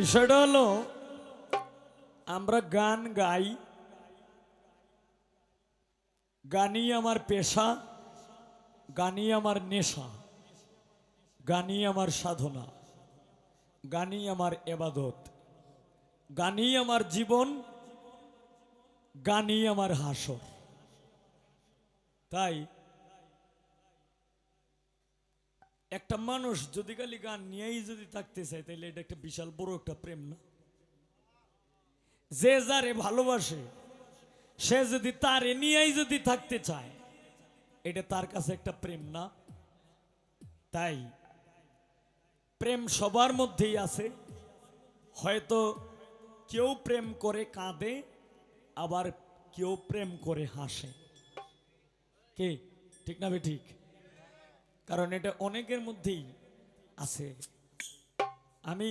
বিষয়টা হলো আমরা গান গাই, গানই আমার পেশা, গানই আমার নেশা, গানই আমার সাধনা, গানই আমার ইবাদত, গানই আমার জীবন, গানই আমার হাসর। তাই একটা মানুষ যদি খালি গান নিয়েই যদি থাকতে চায় তাহলে এটা একটা বিশাল বড় একটা প্রেম না? যে যারে ভালোবাসে সে যদি তারে নিয়েই যদি থাকতে চায় এটা তার কাছে একটা প্রেম না? তাই প্রেম সবার মধ্যেই আছে। হয়তো কেউ প্রেম করে কাঁদে, আবার কেউ প্রেম করে হাসে। কে ঠিক না বে ঠিক? কারণ এটা অনেকের মধ্যেই আছে। আমি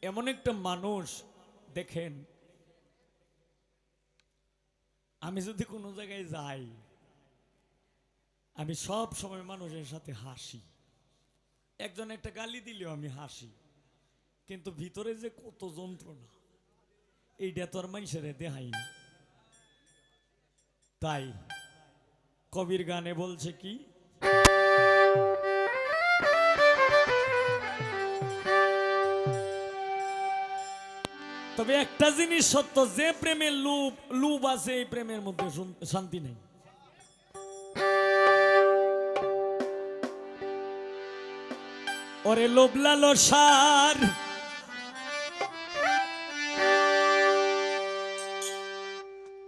এমন একটা মানুষ, দেখেন আমি যদি কোনো জায়গায় যাই আমি সব সময় মানুষের সাথে হাসি। একজন একটা গালি দিলেও আমি হাসি, কিন্তু ভিতরে যে কত যন্ত্রণা এইটা তো আর মানুষের দেখাই না। তাই কবির গানে বলছে কি, তবে একটা জিনিস সত্য, যে প্রেমের লুপ আছে এই প্রেমের মধ্যে শান্তি নেই। ওরে লোভ লালসার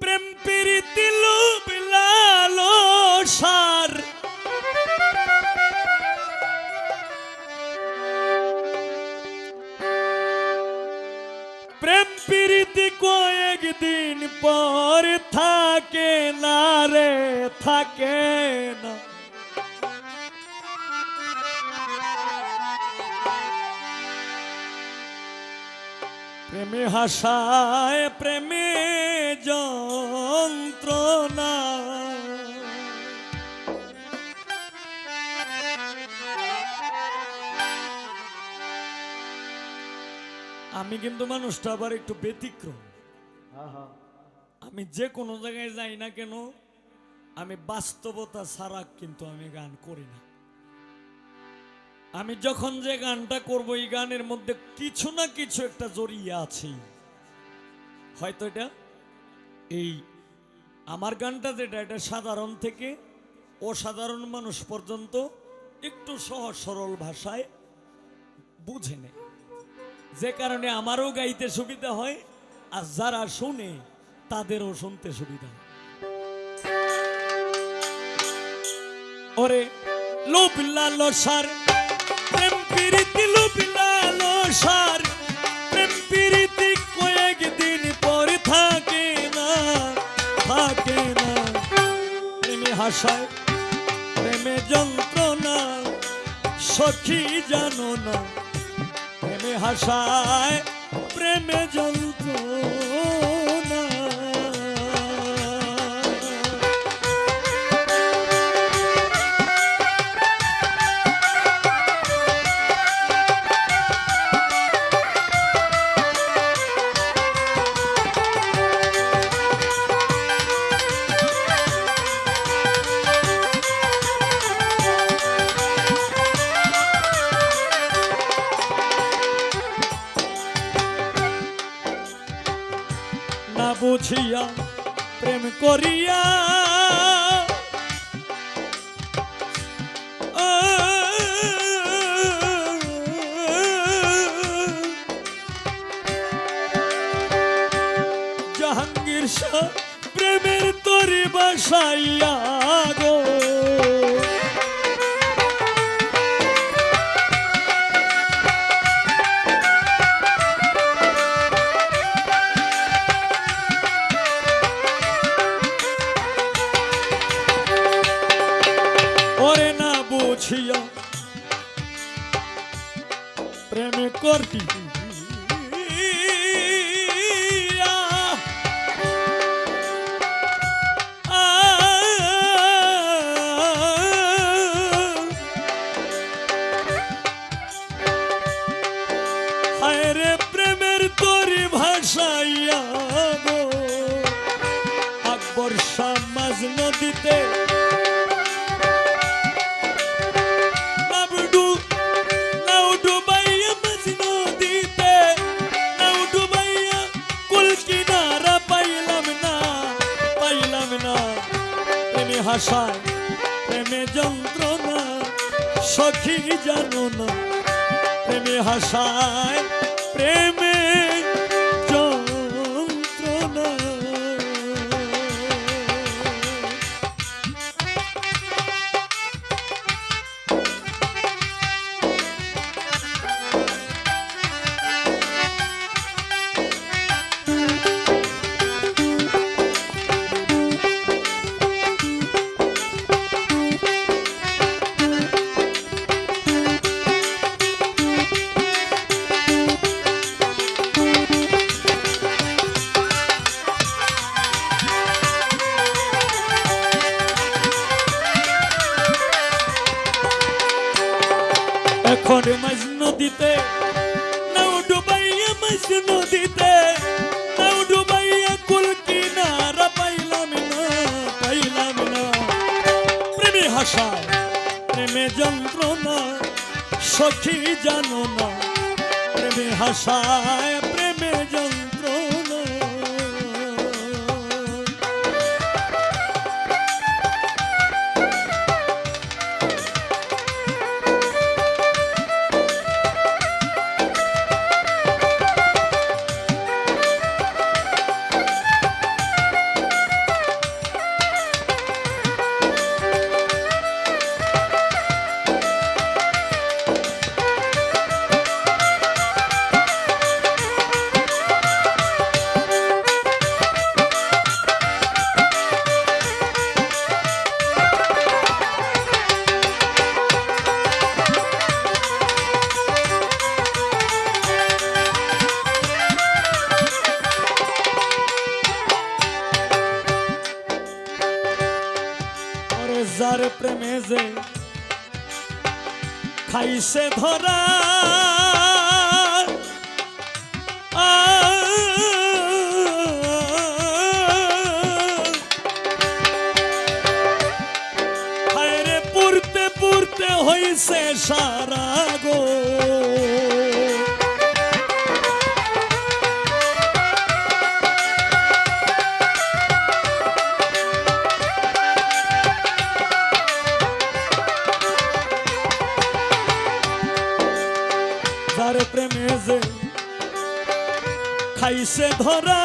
প্রেম প্রীতি লোভ লালসার প্রেম প্রীতি কয়েকদিন পর থাকে না রে, থাকে না। প্রেমে হাসায় প্রেমে যন্ত্রণা, আমি কিন্তু মানুষটা আবার একটু ব্যতিক্রম। আমি যে কোনো জায়গায় যাই না কেন আমি বাস্তবতা ছাড়া কিন্তু আমি গান করি না। আমি যখন যে গানটা করব এই গানের মধ্যে কিছু না কিছু একটা জড়িয়ে আছে। হয়তো এটা এই আমার গানটা যেটা এটা সাধারণ থেকে অসাধারণ মানুষ পর্যন্ত একটু সহজ সরল ভাষায় বুঝে নেয়, যে কারণে আমারও গাইতে সুবিধা হয় আর যারা শুনে তাদেরও শুনতে সুবিধা হয়। ওরে লোভ লালসার প্রেম প্রীতি, লোভ লালসার প্রেম প্রীতি কয়েকদিন পর থাকে না, থাকে না। প্রেমে হাসায় প্রেমে যন্ত্রণা, সখী জানো না। প্রেমে হাসায় প্রেমে যন্ত্রণা। না বুঝিয়া প্রেম করিয়া জাহাঙ্গীর শাহ প্রেমের তরি বাসাইয়া গো, ওরে না বুঝিয়া প্রেমে করতি হায় রে প্রেম নদীতে নাও ডুবাইয়া মাঝ নদীতে নাও ডুবাইয়া কুল কিনারা পাইলাম না প্রেমে হাসায় প্রেমে যন্ত্রণা সখী জানো না প্রেমে হাসায় প্রেমে যন্ত্রণা এখন মাঝ নদীতে নাও ডুবাইয়া মাঝ নদীতে নাও ডুবাইয়া কুল কিনারা পাইলাম না প্রেমে হাসায় প্রেমে যন্ত্রণা সখী জানো না প্রেমে হাসায় প্রেমে যন্ত্রণা যার প্রেমে যে খাইছে ধরা হায়রে পুরতে পুরতে হইছে সারা গো যার প্রেমে যে খাইছে ধরা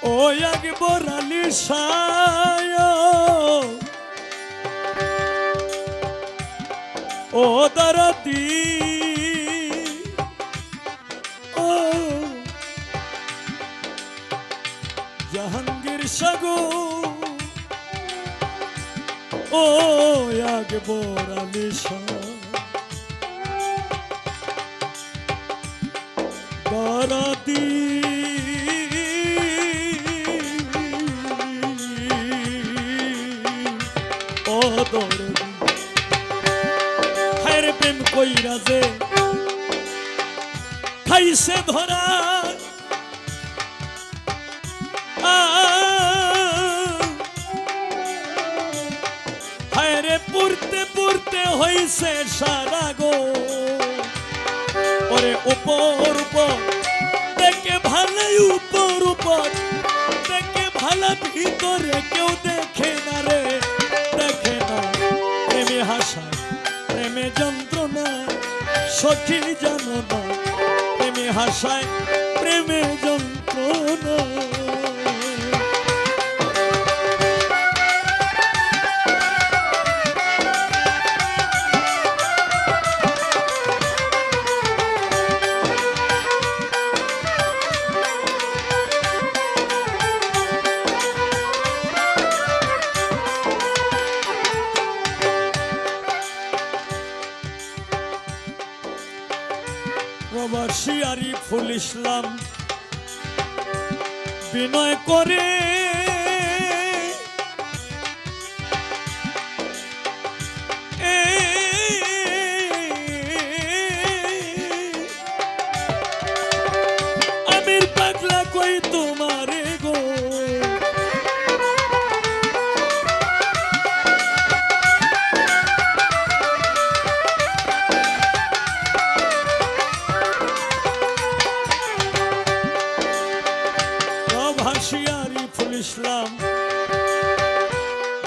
ও এক বরালি সায় ও দরদি জাহাঙ্গীর সাগো ও আগে বরালি দরদি ও দরদি হায়রে প্রেম কইরা যে খাইছে ধরা হায়রে পুরতে পুরতে হইছে সারা গো ওরে উপর উপর দেখে ভালাই উপর উপর দেখে ভালা ভিতরে কেউ দেখে না রে দেখে না প্রেমে হাসায় প্রেমে যন্ত্রণা সখী জানো না প্রেমে হাসায় প্রেমে যন্ত্রণা প্রবাসী আরিফুল ইসলাম বিনয় করে এ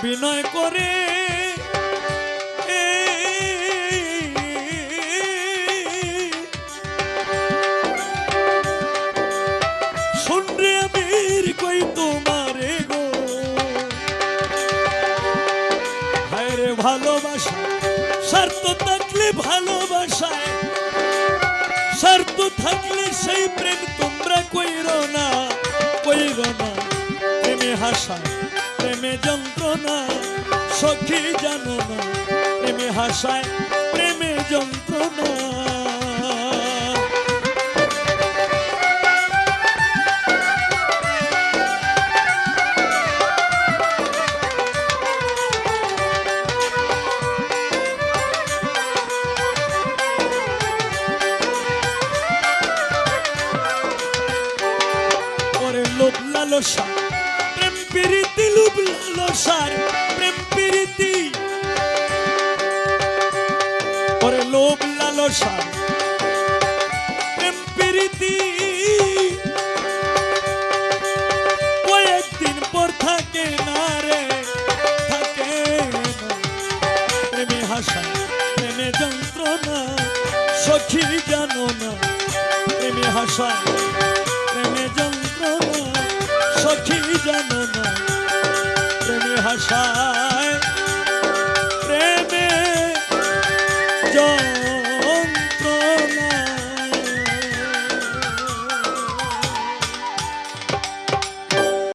অভিনয় করে শুনরে আমির কই তোমারে গো হায় রে ভালোবাসা স্বার্থ থাকলে ভালোবাসায় স্বার্থ থাকলে সেই প্রেম তোমরা কইরো না প্রেমে হাসা প্রেমে যন্ত্রণা সখী জানো না প্রেমে হাসায় প্রেমে যন্ত্রণা লোভ লালসা প্রেম প্রীতি লোভ লালসার প্রেম প্রীতি ওরে লোভ লালসা প্রেম প্রীতি কয়েকদিন পর থাকে না রে থাকে না প্রেমে হাসা প্রেমে যন্ত্রণা সখী জানো না প্রেমে হাসা প্রেমে যন্ত্রণা সখী জানো না প্রেমে হাসা